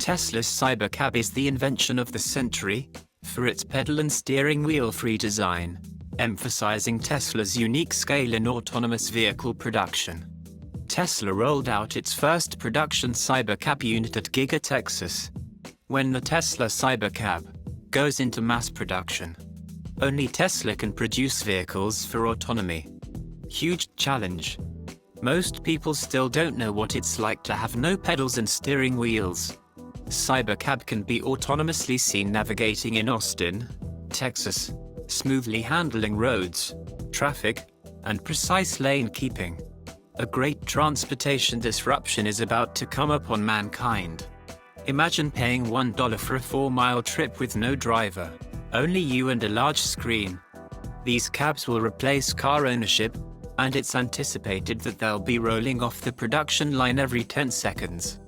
Tesla's CyberCab is the invention of the century, for its pedal and steering wheel-free design, emphasizing Tesla's unique scale in autonomous vehicle production. Tesla rolled out its first production CyberCab unit at Giga, Texas. When the Tesla CyberCab goes into mass production, only Tesla can produce vehicles for autonomy. Huge challenge. Most people still don't know what it's like to have no pedals and steering wheels. CyberCab can be autonomously seen navigating in Austin, Texas, smoothly handling roads, traffic, and precise lane keeping. A great transportation disruption is about to come upon mankind. Imagine paying $1 for a 4-mile trip with no driver, only you and a large screen. These cabs will replace car ownership, and it's anticipated that they'll be rolling off the production line every 10 seconds.